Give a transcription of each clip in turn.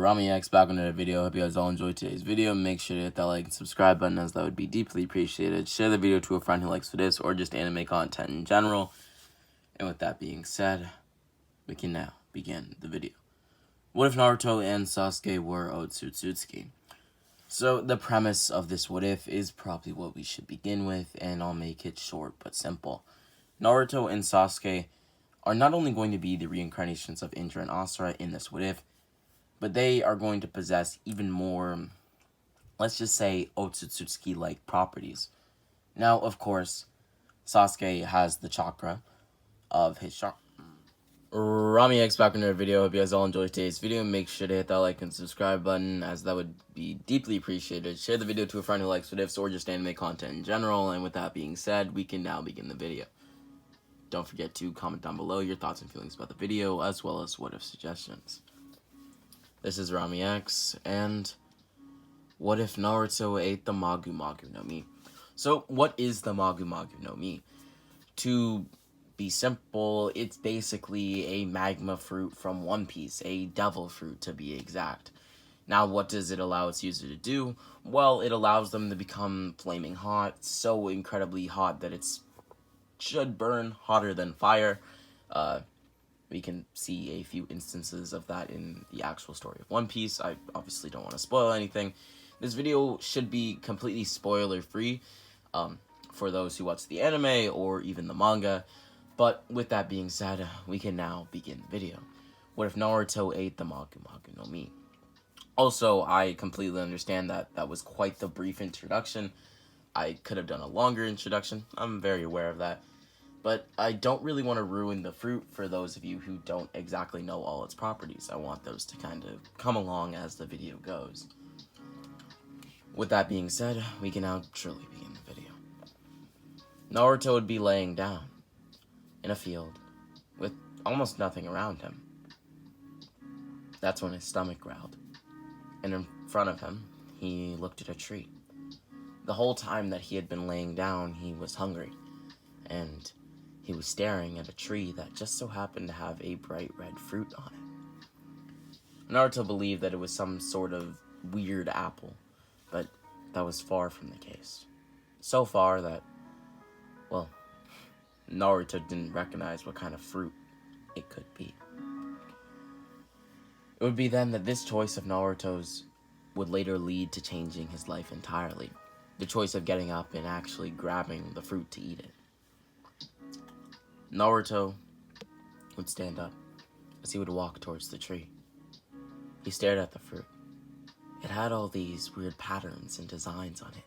𝙎𝙈𝙊𝙃𝙃 back with another video. Hope you guys all enjoyed today's video. Make sure to hit that like and subscribe button, as that would be deeply appreciated. Share the video to a friend who likes this or just anime content in general. And with that being said, we can now begin the video. What if Naruto and Sasuke were 𝙎𝙈𝙊𝙃𝙈𝙄𝙉? So the premise of this what if is probably what we should begin with, and I'll make it short but simple. Naruto and Sasuke are not only going to be the reincarnations of Indra and Asura in this what if, but they are going to possess even more, let's just say, 𝙎𝙈𝙊𝙃-like properties. Now, of course, Sasuke has the chakra of his chakra. 𝙎𝙈𝙃𝙃 back in another video. Hope you guys all enjoyed today's video. Make sure to hit that like and subscribe button, as that would be deeply appreciated. Share the video to a friend who likes what ifs or just anime content in general. And with that being said, we can now begin the video. Don't forget to comment down below your thoughts and feelings about the video, as well as what if suggestions. This is 𝙎𝙈𝙃𝙃, and what if Naruto ate the Magu no Mi? So, what is the Magu no Mi? To be simple, it's basically a magma fruit from One Piece, a devil fruit to be exact. Now, what does it allow its user to do? Well, it allows them to become flaming hot, so incredibly hot that it should burn hotter than fire. We can see a few instances of that in the actual story of One Piece. I obviously don't want to spoil anything. This video should be completely spoiler-free for those who watch the anime or even the manga. But with that being said, we can now begin the video. What if Naruto ate the Magu no Mi? Also, I completely understand that that was quite the brief introduction. I could have done a longer introduction. I'm very aware of that. But I don't really want to ruin the fruit for those of you who don't exactly know all its properties. I want those to kind of come along as the video goes. With that being said, we can now truly begin the video. Naruto would be laying down in a field with almost nothing around him. That's when his stomach growled. And in front of him, he looked at a tree. The whole time that he had been laying down, he was hungry. And he was staring at a tree that just so happened to have a bright red fruit on it. Naruto believed that it was some sort of weird apple, but that was far from the case. So far that, well, Naruto didn't recognize what kind of fruit it could be. It would be then that this choice of Naruto's would later lead to changing his life entirely. The choice of getting up and actually grabbing the fruit to eat it. Naruto would stand up as he would walk towards the tree. He stared at the fruit. It had all these weird patterns and designs on it,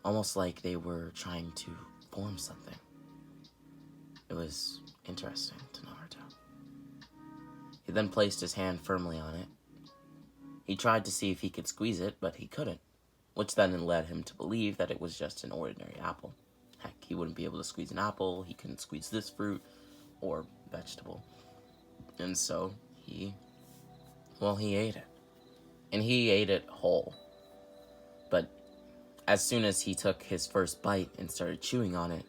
almost like they were trying to form something. It was interesting to Naruto. He then placed his hand firmly on it. He tried to see if he could squeeze it, but he couldn't, which then led him to believe that it was just an ordinary apple. Heck, he wouldn't be able to squeeze an apple, he couldn't squeeze this fruit, or vegetable. And so, he ate it. And he ate it whole. But as soon as he took his first bite and started chewing on it,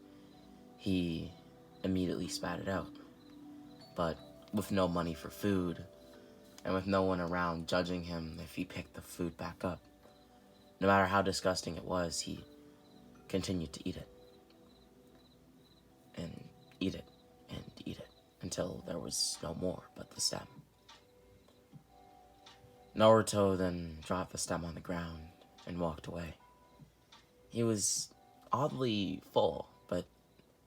he immediately spat it out. But with no money for food, and with no one around judging him if he picked the food back up, no matter how disgusting it was, he continued to eat it. And eat it, and eat it, until there was no more but the stem. Naruto then dropped the stem on the ground and walked away. He was oddly full, but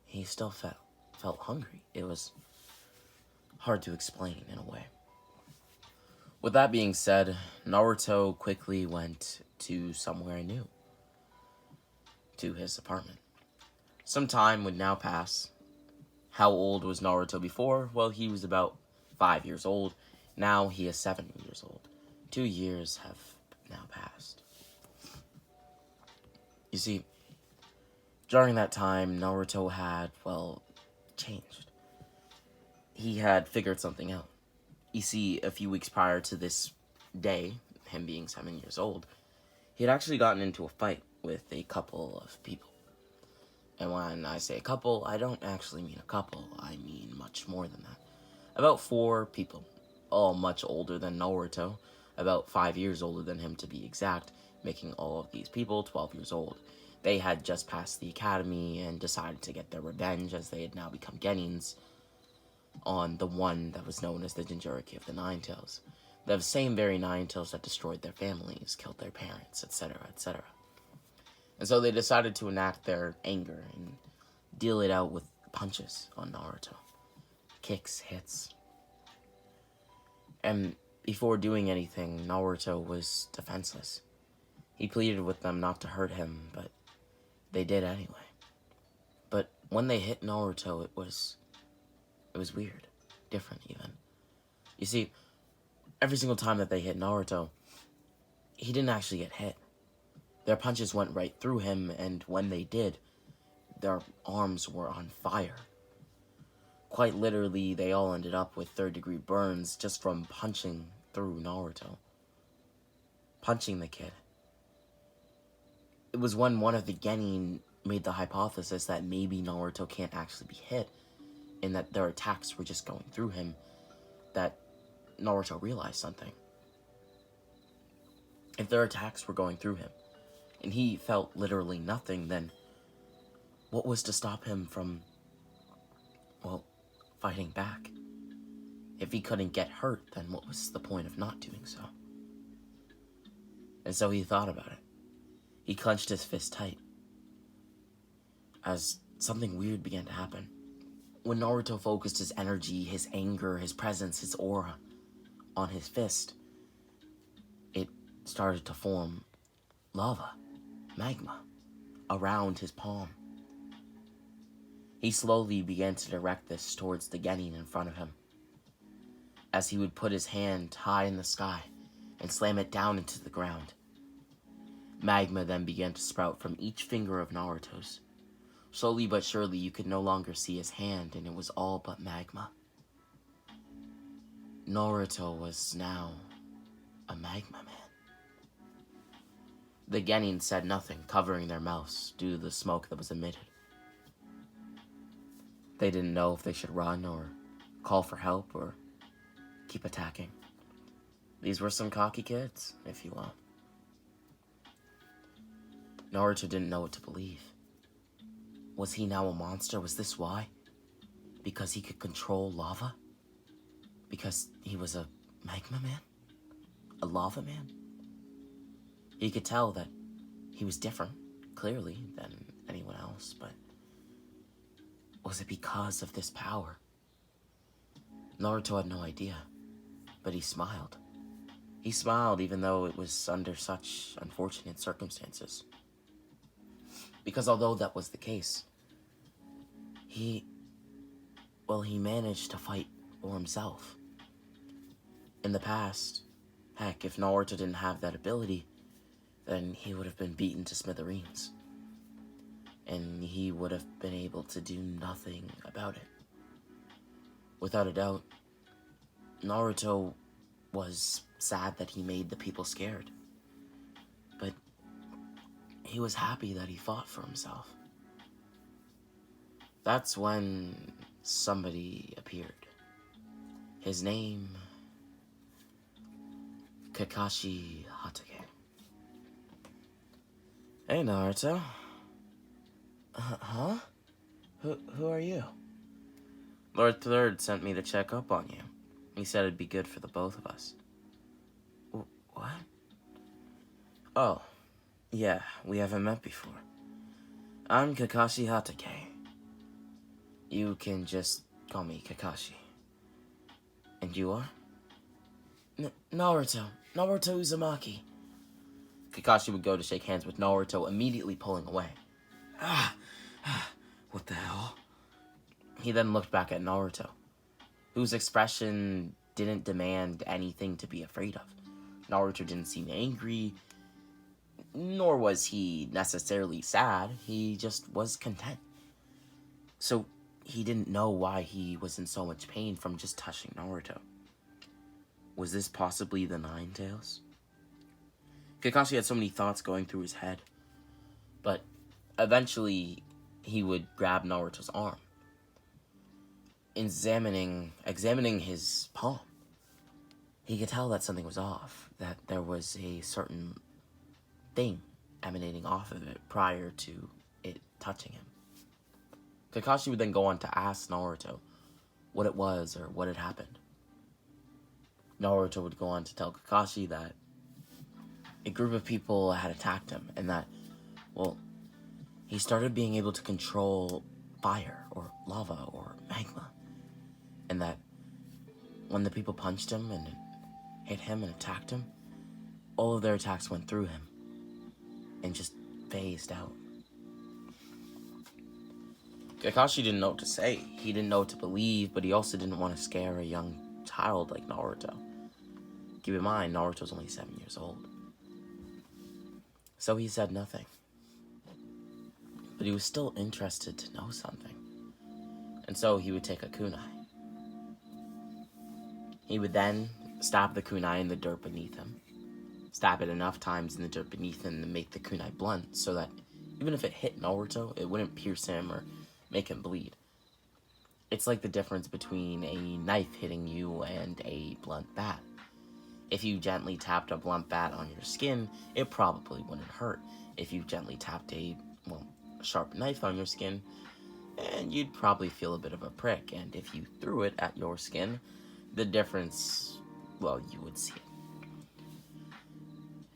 he still felt hungry. It was hard to explain in a way. With that being said, Naruto quickly went to somewhere new, to his apartment. Some time would now pass. How old was Naruto before? Well, he was about 5 years old. Now he is 7 years old. 2 years have now passed. You see, during that time, Naruto had, well, changed. He had figured something out. You see, a few weeks prior to this day, him being 7 years old, he had actually gotten into a fight with a couple of people. And when I say a couple, I don't actually mean a couple. I mean much more than that. About 4 people, all much older than Naruto, about 5 years older than him to be exact, making all of these people 12 years old. They had just passed the academy and decided to get their revenge, as they had now become Genins, on the one that was known as the Jinchuriki of the Nine Tails. The same very Nine Tails that destroyed their families, killed their parents, etc., etc. And so they decided to enact their anger and deal it out with punches on Naruto. Kicks, hits. And before doing anything, Naruto was defenseless. He pleaded with them not to hurt him, but they did anyway. But when they hit Naruto, it was weird. Different, even. You see, every single time that they hit Naruto, he didn't actually get hit. Their punches went right through him, and when they did, their arms were on fire. Quite literally, they all ended up with third-degree burns just from punching through Naruto. Punching the kid. It was when one of the Genin made the hypothesis that maybe Naruto can't actually be hit, and that their attacks were just going through him, that Naruto realized something. If their attacks were going through him, and he felt literally nothing, then what was to stop him from, well, fighting back? If he couldn't get hurt, then what was the point of not doing so? And so he thought about it. He clenched his fist tight, as something weird began to happen. When Naruto focused his energy, his anger, his presence, his aura on his fist, it started to form lava, magma, around his palm. He slowly began to direct this towards the Genin in front of him, as he would put his hand high in the sky and slam it down into the ground. Magma then began to sprout from each finger of Naruto's. Slowly but surely, you could no longer see his hand, and it was all but magma. Naruto was now a magma man. The Genin said nothing, covering their mouths due to the smoke that was emitted. They didn't know if they should run or call for help or keep attacking. These were some cocky kids, if you will. Naruto didn't know what to believe. Was he now a monster? Was this why? Because he could control lava? Because he was a magma man? A lava man? He could tell that he was different, clearly, than anyone else, but was it because of this power? Naruto had no idea, but he smiled. He smiled even though it was under such unfortunate circumstances. Because although that was the case, he managed to fight for himself. In the past, heck, if Naruto didn't have that ability, then he would have been beaten to smithereens. And he would have been able to do nothing about it. Without a doubt, Naruto was sad that he made the people scared. But he was happy that he fought for himself. That's when somebody appeared. His name, 𝘾𝙍𝙈𝙊𝙃. Hey, Naruto. Huh? Who are you? Lord Third sent me to check up on you. He said it'd be good for the both of us. What? Oh, yeah, we haven't met before. I'm 𝘾𝙍𝙈𝙃. You can just call me Kakashi. And you are? Naruto Uzumaki. Kakashi would go to shake hands with Naruto, immediately pulling away. What the hell? He then looked back at Naruto, whose expression didn't demand anything to be afraid of. Naruto didn't seem angry, nor was he necessarily sad. He just was content. So he didn't know why he was in so much pain from just touching Naruto. Was this possibly the Nine Tails? Kakashi had so many thoughts going through his head, but eventually he would grab Naruto's arm, examining his palm. he could tell that something was off, that there was a certain thing emanating off of it prior to it touching him. Kakashi would then go on to ask Naruto what it was or what had happened. Naruto would go on to tell Kakashi that a group of people had attacked him and that, well, he started being able to control fire or lava or magma. And that when the people punched him and hit him and attacked him, all of their attacks went through him and just phased out. Kakashi didn't know what to say. He didn't know what to believe, but he also didn't want to scare a young child like Naruto. Keep in mind, Naruto's only 7 years old. So he said nothing. But he was still interested to know something. And so he would take a kunai. He would then stab the kunai in the dirt beneath him. Stab it enough times in the dirt beneath him to make the kunai blunt so that even if it hit Naruto, it wouldn't pierce him or make him bleed. It's like the difference between a knife hitting you and a blunt bat. If you gently tapped a blunt bat on your skin, it probably wouldn't hurt. If you gently tapped a sharp knife on your skin, and you'd probably feel a bit of a prick. And if you threw it at your skin, the difference, well, you would see it.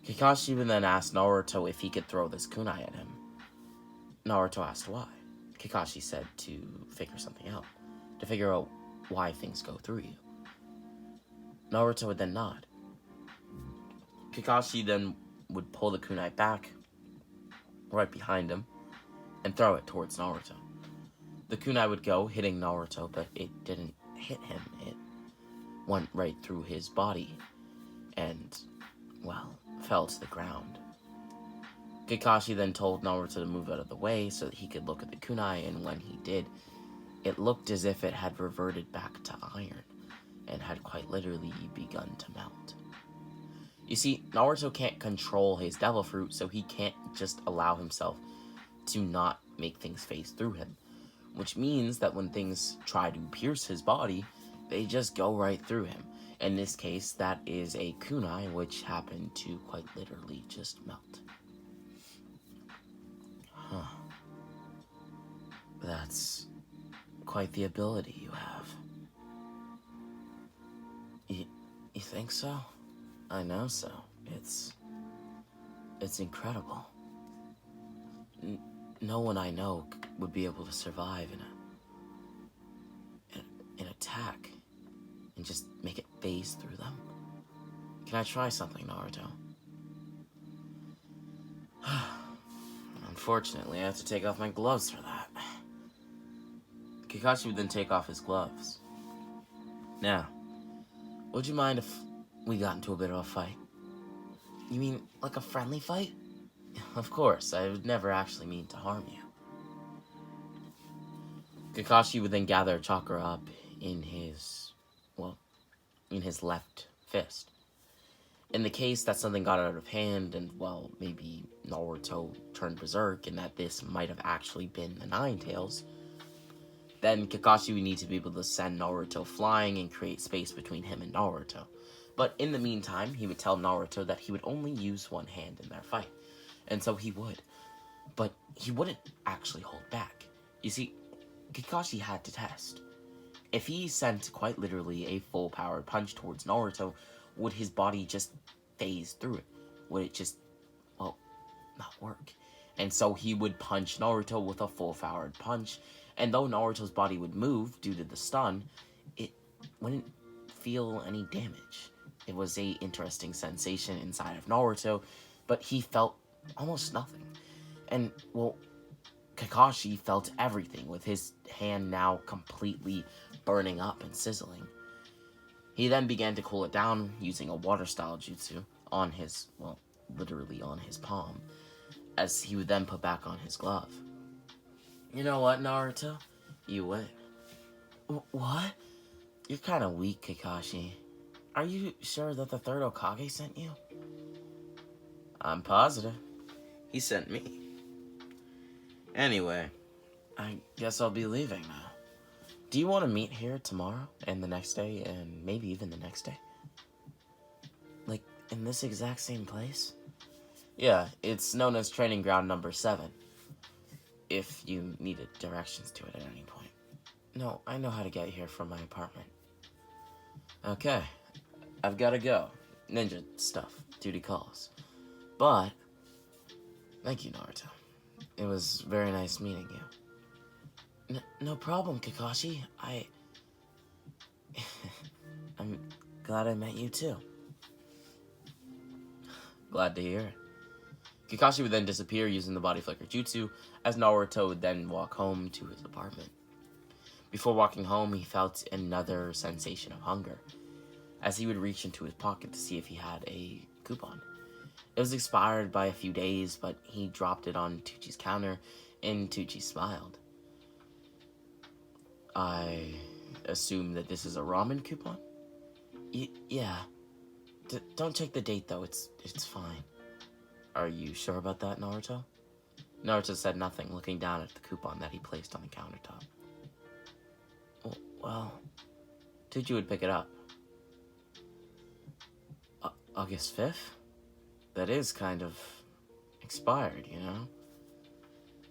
Kakashi would then ask Naruto if he could throw this kunai at him. Naruto asked why. Kakashi said to figure something out, to figure out why things go through you. Naruto would then nod. Kakashi then would pull the kunai back, right behind him, and throw it towards Naruto. The kunai would go, hitting Naruto, but it didn't hit him. It went right through his body, and, well, fell to the ground. Kakashi then told Naruto to move out of the way so that he could look at the kunai, and when he did, it looked as if it had reverted back to iron, and had quite literally begun to melt. You see, Naruto can't control his devil fruit, so he can't just allow himself to not make things phase through him, which means that when things try to pierce his body, they just go right through him. In this case, that is a kunai, which happened to quite literally just melt. Huh. That's quite the ability you have. You think so? I know so. It's incredible. No one I know would be able to survive in an attack and just make it phase through them. Can I try something, Naruto? Unfortunately, I have to take off my gloves for that. Kakashi would then take off his gloves. Now, would you mind if we got into a bit of a fight? You mean like a friendly fight? Of course, I would never actually mean to harm you. Kakashi would then gather chakra up in his left fist. In the case that something got out of hand and, well, maybe Naruto turned berserk and that this might have actually been the Nine Tails, then Kakashi would need to be able to send Naruto flying and create space between him and Naruto. But in the meantime, he would tell Naruto that he would only use one hand in their fight. And so he would. But he wouldn't actually hold back. You see, Kakashi had to test. If he sent quite literally a full-powered punch towards Naruto, would his body just phase through it? Would it just, well, not work? And so he would punch Naruto with a full-powered punch, and though Naruto's body would move due to the stun, it wouldn't feel any damage. It was a interesting sensation inside of Naruto, but he felt almost nothing. And, well, Kakashi felt everything, with his hand now completely burning up and sizzling. He then began to cool it down using a water-style jutsu on his, well, literally on his palm, as he would then put back on his glove. You know what, Naruto? You win. What? You're kind of weak, Kakashi. Are you sure that the third Hokage sent you? I'm positive. He sent me. Anyway, I guess I'll be leaving now. Do you want to meet here tomorrow and the next day and maybe even the next day? In this exact same place? Yeah, it's known as training ground number 7. If you needed directions to it at any point. No, I know how to get here from my apartment. Okay, I've gotta go. Ninja stuff. Duty calls. But, thank you, Naruto. It was very nice meeting you. No problem, Kakashi. I'm glad I met you too. Glad to hear it. Kakashi would then disappear using the body flicker jutsu, as Naruto would then walk home to his apartment. Before walking home, he felt another sensation of hunger, as he would reach into his pocket to see if he had a coupon. It was expired by a few days, but he dropped it on Tucci's counter, and Tucci smiled. I assume that this is a ramen coupon? Yeah. Don't check the date, though. It's fine. Are you sure about that, Naruto? Naruto said nothing, looking down at the coupon that he placed on the countertop. Well, Tucci would pick it up. August 5th? That is kind of expired, you know?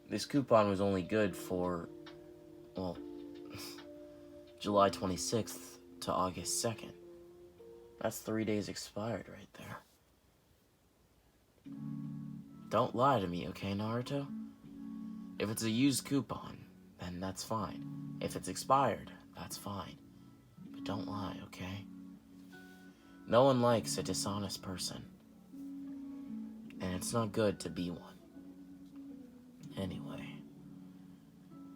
This coupon was only good for, well, July 26th to August 2nd. That's 3 days expired right there. Don't lie to me, okay, Naruto? If it's a used coupon, then that's fine. If it's expired, that's fine. But don't lie, okay? No one likes a dishonest person. And it's not good to be one. Anyway,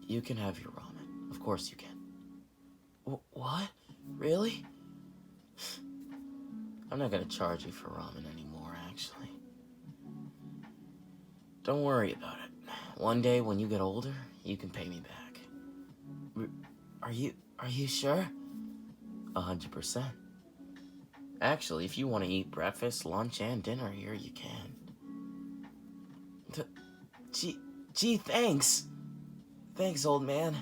you can have your ramen. Of course you can. What? Really? I'm not gonna charge you for ramen anymore, actually. Don't worry about it. One day when you get older, you can pay me back. Are you sure? 100%. Actually, if you want to eat breakfast, lunch, and dinner here, you can. Gee, thanks. Thanks, old man.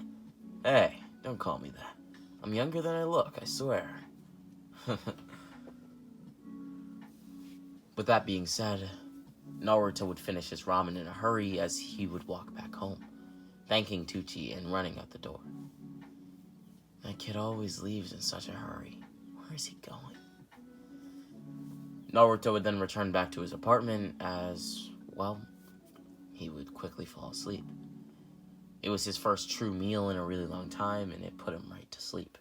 Hey, don't call me that. I'm younger than I look, I swear. With that being said, Naruto would finish his ramen in a hurry as he would walk back home, thanking Tucci and running out the door. That kid always leaves in such a hurry. Where is he going? Naruto would then return back to his apartment as, well, he would quickly fall asleep. It was his first true meal in a really long time, and it put him right to sleep.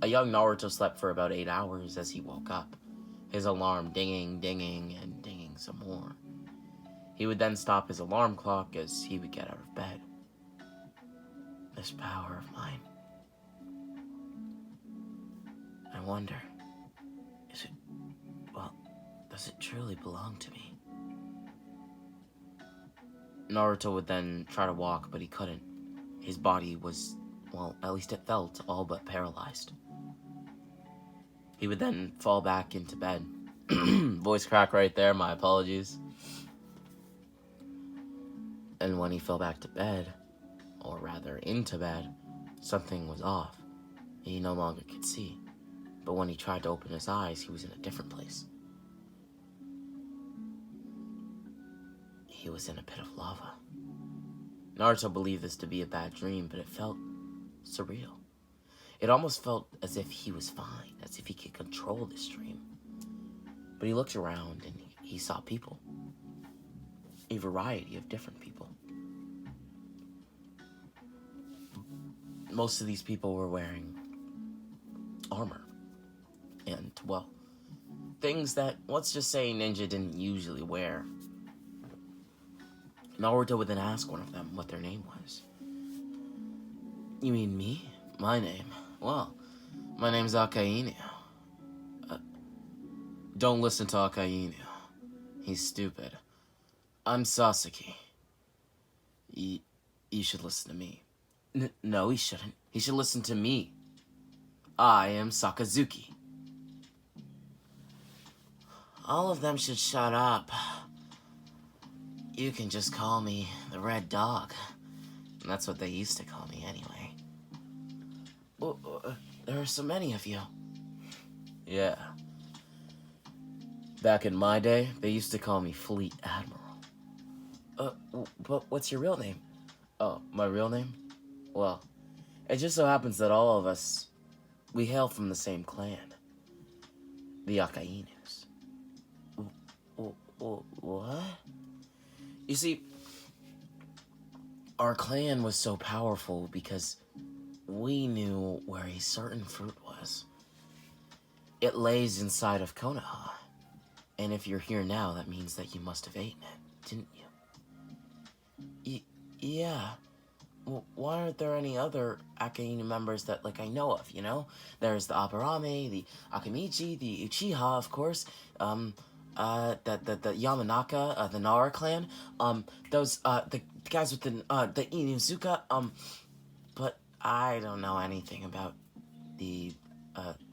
A young Naruto slept for about 8 hours as he woke up, his alarm dinging, and dinging some more. He would then stop his alarm clock as he would get out of bed. This power of mine. I wonder, does it truly belong to me? Naruto would then try to walk, but he couldn't. His body was, well, at least it felt all but paralyzed. He would then fall back into bed. Voice crack right there, my apologies. And when he fell back to bed, or rather into bed, something was off. He no longer could see. But when he tried to open his eyes, he was in a different place. He was in a pit of lava. Naruto believed this to be a bad dream, but it felt surreal. It almost felt as if he was fine, as if he could control this dream. But he looked around and he saw people. A variety of different people. Most of these people were wearing armor. And, well, things that, let's just say, ninja didn't usually wear. Naruto would then ask one of them what their name was. You mean me? My name? Well, my name's 𝙎𝙈𝙊𝙊𝙏𝙃. Don't listen to 𝙎𝙈𝙊𝙃. He's stupid. I'm Sasuke. You should listen to me. No, he shouldn't. He should listen to me. I am Sakazuki. All of them should shut up. You can just call me the Red Dog. And that's what they used to call me anyway. There are so many of you. Yeah. Back in my day, they used to call me Fleet Admiral. But what's your real name? Oh, my real name? Well, it just so happens that all of us, we hail from the same clan. The 𝙎𝙈𝙊𝙃𝙈𝙃𝙃. What? You see, our clan was so powerful because we knew where a certain fruit was. It lays inside of 𝘾𝙍𝙄𝙈𝙊𝙃. And if you're here now, that means that you must have eaten it, didn't you? Yeah. Well, why aren't there any other 𝙎𝙈𝙃𝙈 members that, like, I know of, you know? There's the 𝙎𝙈𝙊𝙃, the 𝙎𝑘amichi, the Uchiha, of course, the Yamanaka, the Nara clan, the guys with the Inuzuka, but I don't know anything about the,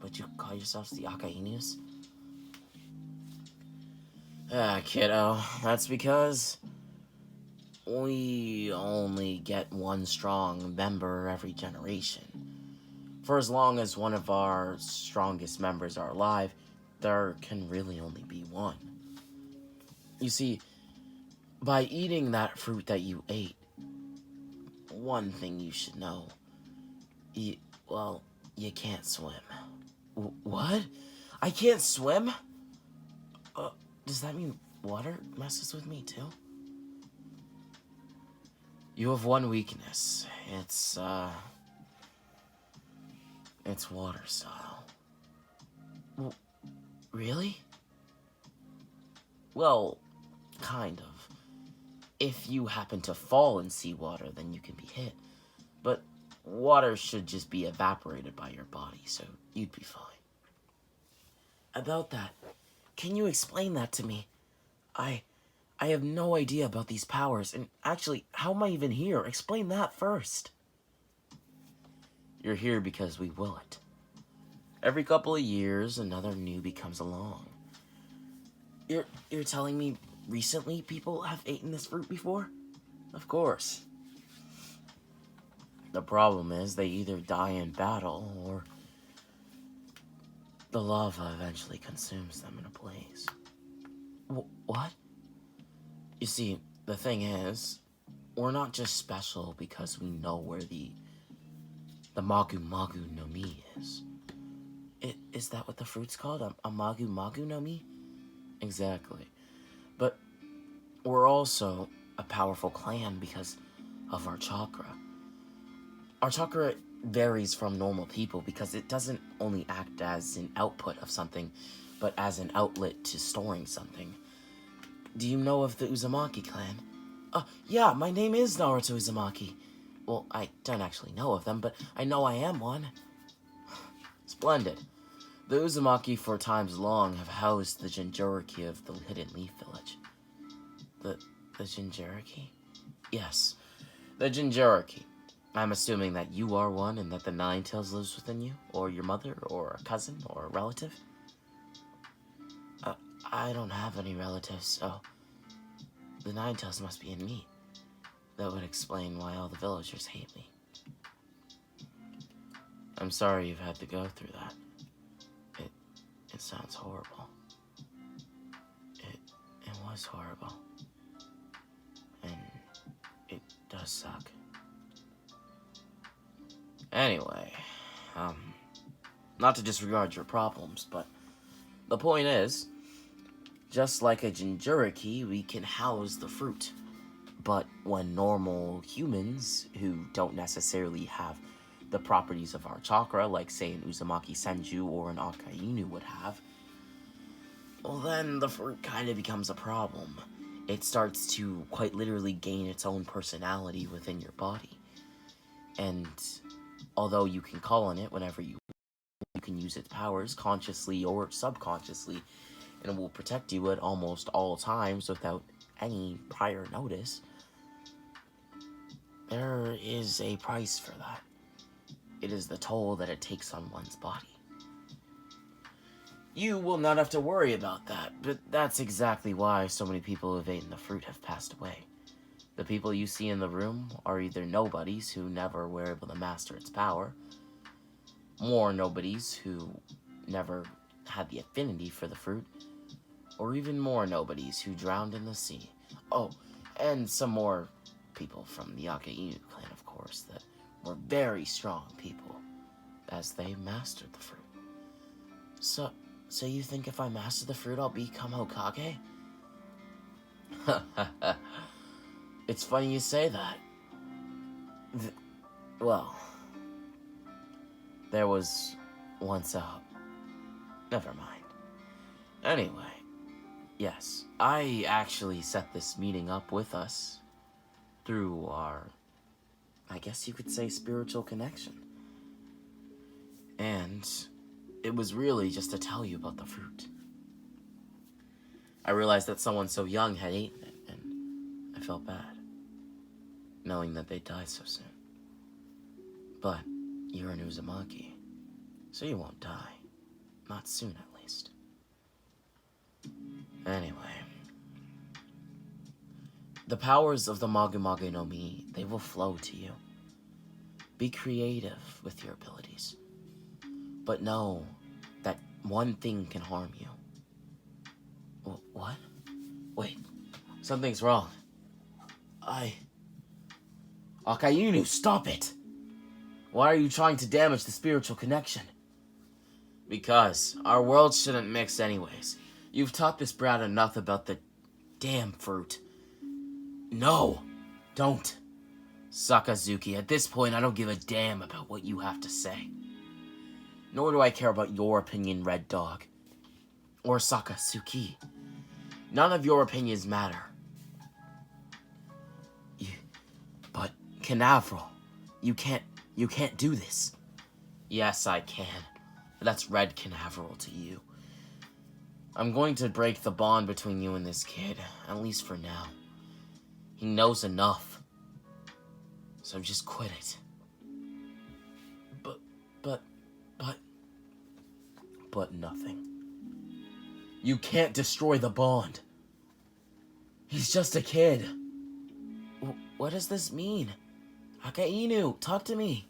what you call yourselves, the 𝙎𝙈𝙃𝙈s? Kiddo, that's because we only get one strong member every generation. For as long as one of our strongest members are alive, there can really only be one. You see, by eating that fruit that you ate, one thing you should know, you can't swim. What? I can't swim? Does that mean water messes with me too? You have one weakness. It's water style. Really? Well, kind of. If you happen to fall in seawater, then you can be hit. But water should just be evaporated by your body, so you'd be fine. About that, can you explain that to me? I have no idea about these powers, and actually, how am I even here? Explain that first. You're here because we will it. Every couple of years, another newbie comes along. You're telling me recently people have eaten this fruit before? Of course. The problem is they either die in battle, or the lava eventually consumes them in a blaze. What? You see, the thing is, we're not just special because we know where the Magu no Mi is. Is that what the fruit's called? A Magu no Mi? Exactly. But we're also a powerful clan because of our chakra. Our chakra varies from normal people because it doesn't only act as an output of something, but as an outlet to storing something. Do you know of the Uzumaki clan? Yeah, my name is Naruto Uzumaki. Well, I don't actually know of them, but I know I am one. Splendid. The Uzumaki for times long have housed the Jinchuriki of the Hidden Leaf Village. The Jinchuriki? Yes, the Jinchuriki. I'm assuming that you are one and that the Nine-Tails lives within you, or your mother, or a cousin, or a relative. I don't have any relatives, so the Nine-Tails must be in me. That would explain why all the villagers hate me. I'm sorry you've had to go through that. It sounds horrible. It was horrible. And it does suck. Anyway, not to disregard your problems, but the point is, just like a Jinchuriki, we can house the fruit. But when normal humans, who don't necessarily have the properties of our chakra, like say an Uzumaki Senju or an 𝙎𝙈𝙃𝙈 would have, well then the fruit kind of becomes a problem. It starts to quite literally gain its own personality within your body. And although you can call on it whenever you can use its powers consciously or subconsciously, and it will protect you at almost all times without any prior notice, there is a price for that. It is the toll that it takes on one's body. You will not have to worry about that, but that's exactly why so many people who have eaten the fruit have passed away. The people you see in the room are either nobodies who never were able to master its power, or nobodies who never had the affinity for the fruit, or even more nobodies who drowned in the sea. Oh, and some more people from the 𝘎𝙈𝙊𝙄𝙈 clan, of course, that were very strong people, as they mastered the fruit. So you think if I master the fruit, I'll become Hokage? It's funny you say that. Well, there was once a... Never mind. Anyway, yes, I actually set this meeting up with us through our, I guess you could say, spiritual connection. And it was really just to tell you about the fruit. I realized that someone so young had eaten it, and I felt bad, knowing that they'd die so soon. But you're an Uzumaki, so you won't die. Not soon, at least. Anyway, the powers of the Magu no Mi, they will flow to you. Be creative with your abilities, but know that one thing can harm you. What? Wait, something's wrong. 𝘎𝙈𝙊𝙄𝙈, stop it! Why are you trying to damage the spiritual connection? Because our worlds shouldn't mix anyways. You've taught this brat enough about the damn fruit. No, don't. Sakazuki, at this point I don't give a damn about what you have to say. Nor do I care about your opinion, Red Dog. Or Sakazuki. None of your opinions matter. But 𝘎𝙈𝙊𝙊, you can't do this. Yes, I can. That's Red 𝘎𝙈𝙊𝙊 to you. I'm going to break the bond between you and this kid, at least for now. He knows enough. So just quit it. But nothing. You can't destroy the bond. He's just a kid. What does this mean? 𝘎𝙈𝙊𝙆, talk to me.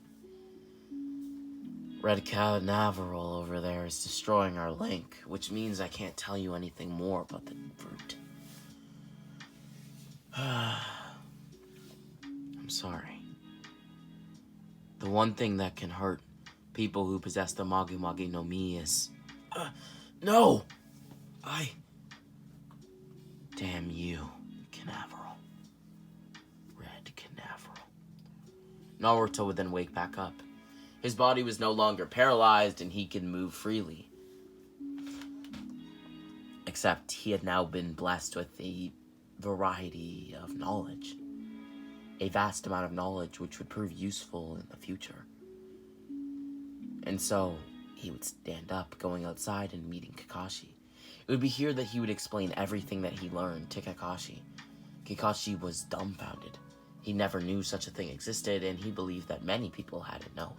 Red 𝘎𝙈𝙆𝙆 over there is destroying our link, which means I can't tell you anything more about the fruit. I'm sorry. The one thing that can hurt people who possess the Magu no Mi is... No! Damn you, 𝘎𝙈𝙆𝙆. Red 𝘎𝙈𝙆𝙆. Naruto would then wake back up. His body was no longer paralyzed and he could move freely. Except he had now been blessed with a variety of knowledge. A vast amount of knowledge which would prove useful in the future. And so, he would stand up, going outside and meeting Kakashi. It would be here that he would explain everything that he learned to Kakashi. Kakashi was dumbfounded. He never knew such a thing existed, and he believed that many people hadn't known.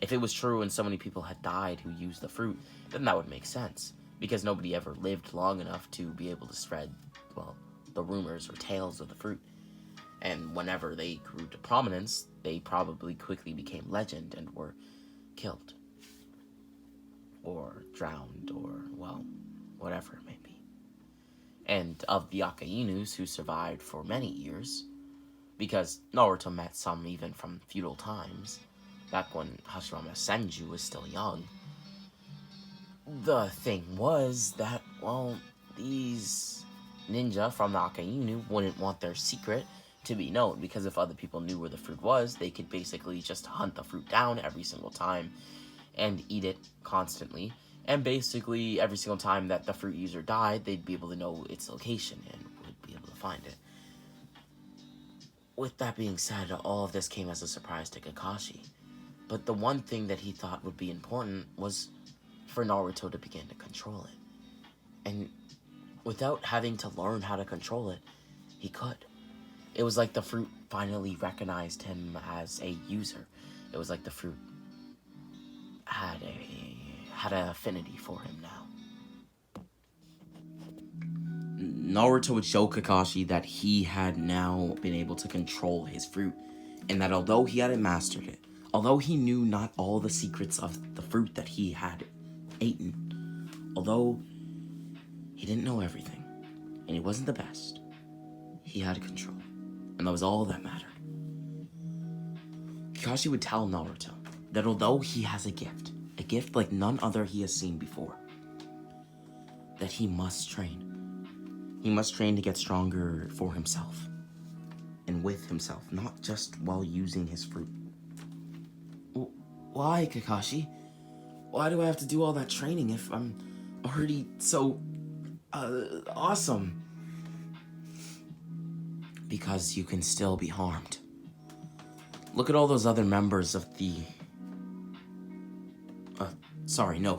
If it was true and so many people had died who used the fruit, then that would make sense, because nobody ever lived long enough to be able to spread, well, the rumors or tales of the fruit. And whenever they grew to prominence, they probably quickly became legend and were killed. Or drowned, or, well, whatever it may be. And of the 𝘎𝙈𝙆𝙆s who survived for many years, because Naruto met some even from feudal times, back when Hashirama Senju was still young. The thing was that, well, these ninja from the 𝘎𝙈𝙆𝙆 wouldn't want their secret to be known, because if other people knew where the fruit was, they could basically just hunt the fruit down every single time and eat it constantly. And basically, every single time that the fruit user died, they'd be able to know its location and would be able to find it. With that being said, all of this came as a surprise to Kakashi. But the one thing that he thought would be important was for Naruto to begin to control it. And without having to learn how to control it, he could. It was like the fruit finally recognized him as a user. It was like the fruit had an affinity for him now. Naruto would show Kakashi that he had now been able to control his fruit, and that although he hadn't mastered it, although he knew not all the secrets of the fruit that he had eaten, although He didn't know everything, and he wasn't the best. He had control, and that was all that mattered. Kakashi would tell Naruto that although he has a gift like none other he has seen before, that he must train. He must train to get stronger for himself and with himself, not just while using his fruit. Why, Kakashi? Why do I have to do all that training if I'm already so awesome? Because you can still be harmed. Look at all those other members of the...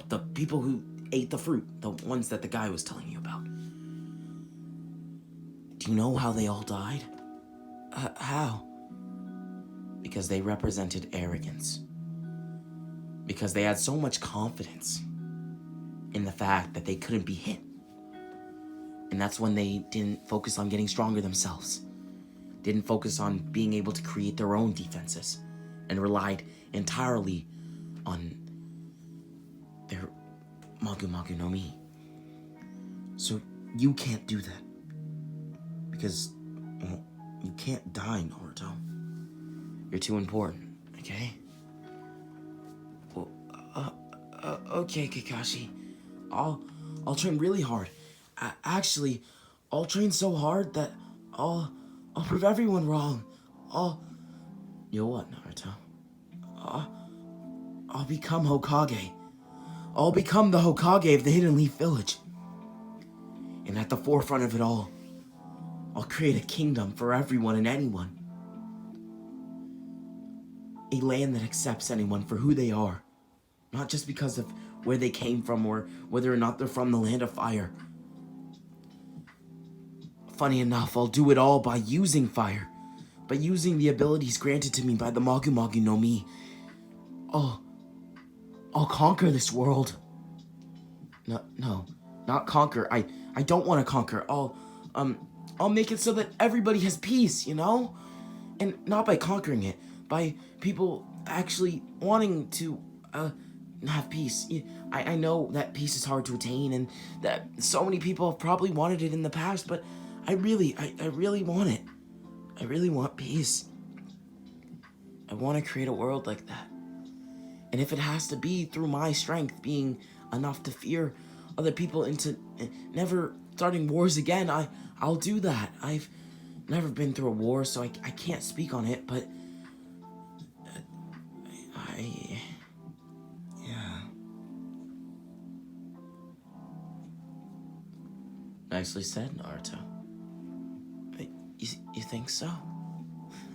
the people who ate the fruit. The ones that the guy was telling you about. Do you know how they all died? How? Because they represented arrogance. Because they had so much confidence in the fact that they couldn't be hit. And that's when they didn't focus on getting stronger themselves. Didn't focus on being able to create their own defenses. And relied entirely on their Magu no Mi. So you can't do that. Because, well, you can't die, Naruto. You're too important, okay? Well, okay, Kakashi. I'll train really hard. Actually, I'll train so hard that I'll prove everyone wrong. You'll what, Naruto? I'll become Hokage. I'll become the Hokage of the Hidden Leaf Village. And at the forefront of it all, I'll create a kingdom for everyone and anyone. A land that accepts anyone for who they are. Not just because of where they came from or whether or not they're from the land of fire. Funny enough, I'll do it all by using fire. By using the abilities granted to me by the Magu no Mi. I'll conquer this world. No, not conquer. I don't want to conquer. I'll make it so that everybody has peace, you know? And not by conquering it, by people actually wanting to have peace. I know that peace is hard to attain and that so many people have probably wanted it in the past, but I really want it. I really want peace. I want to create a world like that. And if it has to be through my strength being enough to fear other people into never starting wars again, I'll do that. I've never been through a war, so I can't speak on it, but yeah. Nicely said, Naruto. You think so?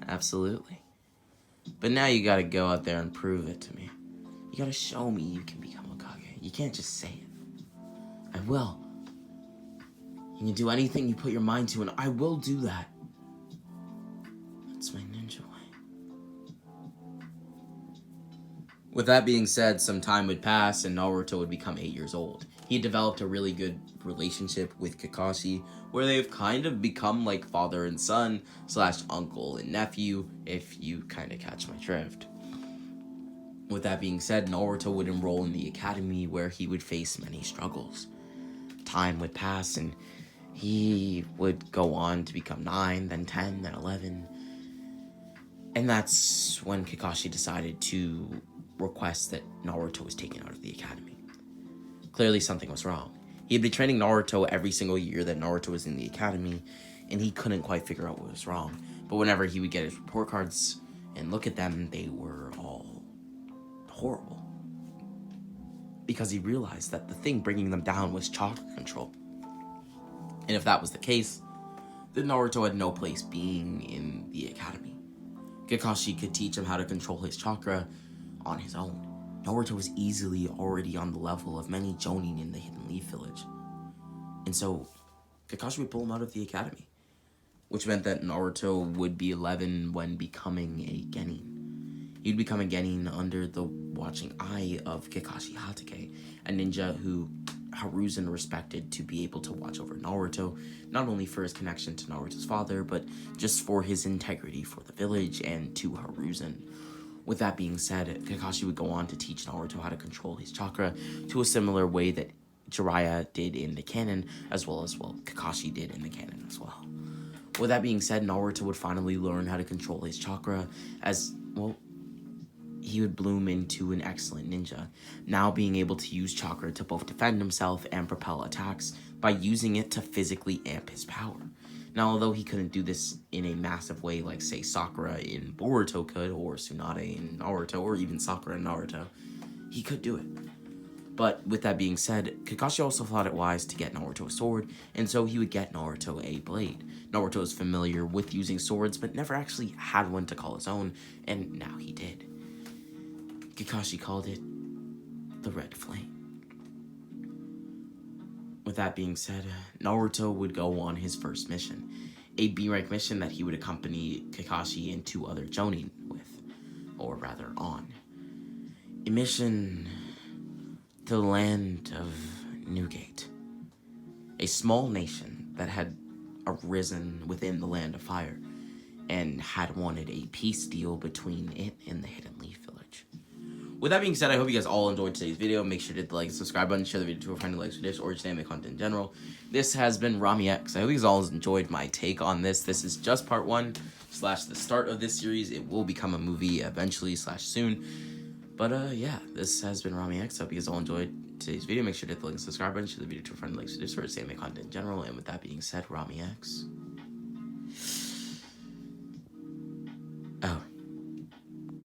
Absolutely. But now you gotta go out there and prove it to me. You gotta show me you can become Hokage. You can't just say it. I will. You can do anything you put your mind to, and I will do that. That's my ninja way. With that being said, some time would pass, and Naruto would become 8 years old. He developed a really good relationship with Kakashi, where they've kind of become like father and son / uncle and nephew, if you kind of catch my drift. With that being said, Naruto would enroll in the academy where he would face many struggles. Time would pass and he would go on to become 9, then 10, then 11. And that's when Kakashi decided to request that Naruto was taken out of the academy. Clearly something was wrong. He had been training Naruto every single year that Naruto was in the academy, and he couldn't quite figure out what was wrong. But whenever he would get his report cards and look at them, they were all horrible. Because he realized that the thing bringing them down was chakra control. And if that was the case, then Naruto had no place being in the academy. Kakashi could teach him how to control his chakra on his own. Naruto was easily already on the level of many Jonin in the Hidden Leaf Village. And so, Kakashi would pull him out of the academy. Which meant that Naruto would be 11 when becoming a Genin. He'd become a Genin under the watching eye of Kakashi Hatake, a ninja who Hiruzen respected to be able to watch over Naruto, not only for his connection to Naruto's father, but just for his integrity for the village and to Hiruzen. With that being said, Kakashi would go on to teach Naruto how to control his chakra to a similar way that Jiraiya did in the canon, as well as, Kakashi did in the canon as well. With that being said, Naruto would finally learn how to control his chakra as, he would bloom into an excellent ninja, now being able to use chakra to both defend himself and propel attacks by using it to physically amp his power. Now, although he couldn't do this in a massive way like, say, Sakura in Boruto could, or Tsunade in Naruto, or even Sakura in Naruto, he could do it. But with that being said, Kakashi also thought it wise to get Naruto a sword, and so he would get Naruto a blade. Naruto is familiar with using swords, but never actually had one to call his own, and now he did. Kakashi called it the Red Flame. With that being said, Naruto would go on his first mission, a B-rank mission that he would accompany Kakashi and 2 other Jonin with, or rather on. A mission to the land of 𝙎𝙈𝙊𝙏𝙃, a small nation that had arisen within the Land of Fire and had wanted a peace deal between it and the Hidden Leaf Village. With that being said, I hope you guys all enjoyed today's video. Make sure to hit the like and subscribe button, share the video to a friend who likes this or just anime content in general. This has been 𝙎𝙈𝙊𝙏𝙃. I hope you guys all enjoyed my take on this. This is just part 1 / the start of this series. It will become a movie eventually / soon. But yeah, this has been 𝙎𝙊𝙏𝙃. I hope you guys all enjoyed today's video. Make sure to hit the like and subscribe button, share the video to a friend who likes this or just anime content in general. And with that being said, 𝙎𝙊𝙏𝙃.